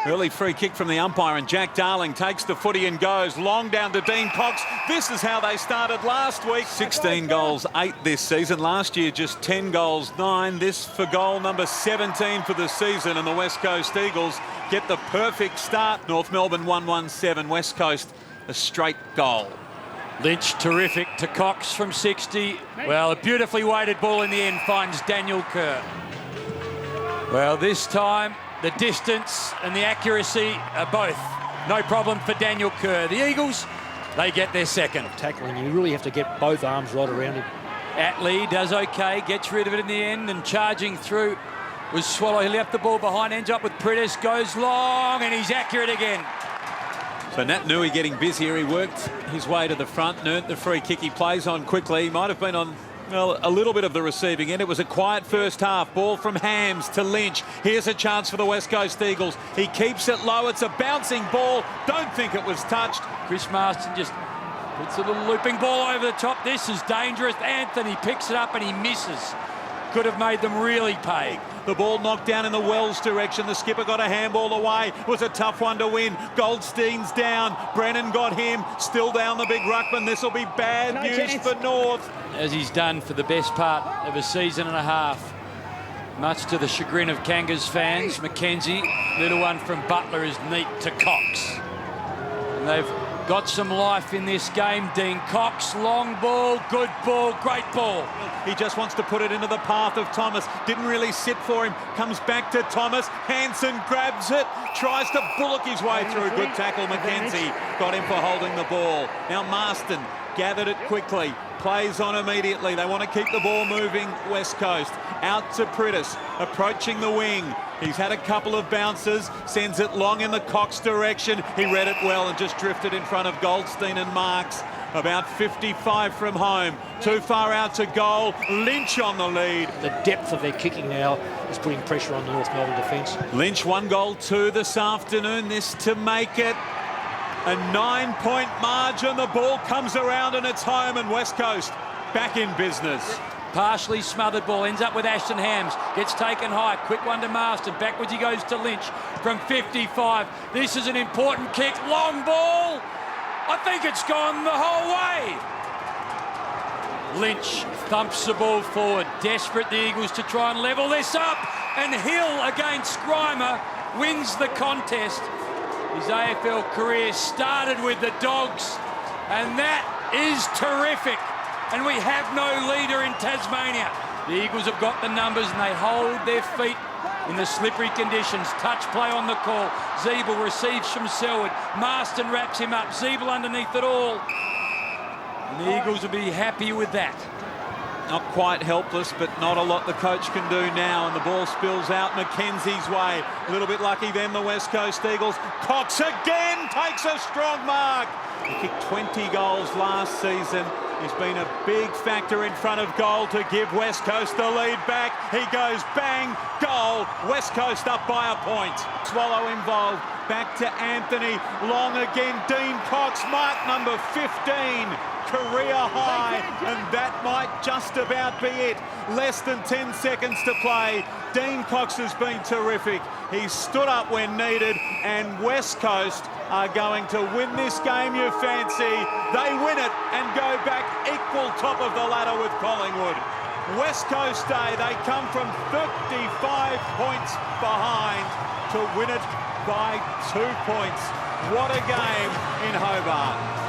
Early free kick from the umpire, and Jack Darling takes the footy and goes long down to Dean Cox. This is how they started last week. 16 goals, 8 this season. Last year, just 10 goals, 9. This for goal number 17 for the season, and the West Coast Eagles get the perfect start. North Melbourne 1-1-7, West Coast a straight goal. Lynch terrific to Cox from 60. Well, a beautifully weighted ball in the end finds Daniel Kerr. Well, this time the distance and the accuracy are both no problem for Daniel Kerr. The Eagles, they get their second. Tackling, you really have to get both arms right around him. Atley does okay, gets rid of it in the end, and charging through was Swallow. He left the ball behind, ends up with Pritis, goes long, and he's accurate again. So Nat Nui getting busier. He worked his way to the front and earned the free kick. He plays on quickly. He might have been on, well, a little bit of the receiving end. It was a quiet first half. Ball from Hams to Lynch. Here's a chance for the West Coast Eagles. He keeps it low. It's a bouncing ball. Don't think it was touched. Chris Marston just puts a little looping ball over the top. This is dangerous. Anthony picks it up and he misses. Could have made them really pay. The ball knocked down in the Wells direction. The skipper got a handball away. It was a tough one to win. Goldstein's down. Brennan got him. Still down the big ruckman. This will be bad news for North. As he's done for the best part of a season and a half. Much to the chagrin of Kangas fans. Mackenzie, little one from Butler, is neat to Cox. And they've got some life in this game. Dean Cox, long ball, good ball, great ball. He just wants to put it into the path of Thomas. Didn't really sit for him. Comes back to Thomas. Hansen grabs it. Tries to bullock his way through. Good tackle, Mackenzie. Got him for holding the ball. Now Marston gathered it quickly. Plays on immediately. They want to keep the ball moving, West Coast. Out to Pritis, approaching the wing. He's had a couple of bounces, sends it long in the Cox direction. He read it well and just drifted in front of Goldstein and Marks. About 55 from home. Too far out to goal. Lynch on the lead. The depth of their kicking now is putting pressure on the North Melbourne defence. Lynch 1 goal 2 this afternoon. This to make it a 9-point margin. The ball comes around and it's home, and West Coast back in business. Partially smothered ball, ends up with Ashton Hams, gets taken high, quick one to Marston, backwards he goes to Lynch from 55. This is an important kick, long ball. I think it's gone the whole way. Lynch thumps the ball forward, desperate the Eagles to try and level this up, and Hill against Grimer wins the contest. His AFL career started with the Dogs, and that is terrific. And we have no leader in Tasmania. The Eagles have got the numbers and they hold their feet in the slippery conditions. Touch play on the call. Zeeble receives from Selwood. Marston wraps him up. Zeeble underneath it all. And the Eagles will be happy with that. Not quite helpless, but not a lot the coach can do now. And the ball spills out Mackenzie's way. A little bit lucky then, the West Coast Eagles. Cox again takes a strong mark. He kicked 20 goals last season. He's been a big factor in front of goal to give West Coast the lead back. He goes bang, goal. West Coast up by a point. Swallow involved. Back to Anthony. Long again. Dean Cox, mark number 15. Career high, and that might just about be it. Less than 10 seconds to play. Dean Cox has been terrific. He's stood up when needed, and West Coast are going to win this game, you fancy. They win it and go back equal top of the ladder with Collingwood. West Coast Day, they come from 35 points behind to win it by 2 points. What a game in Hobart.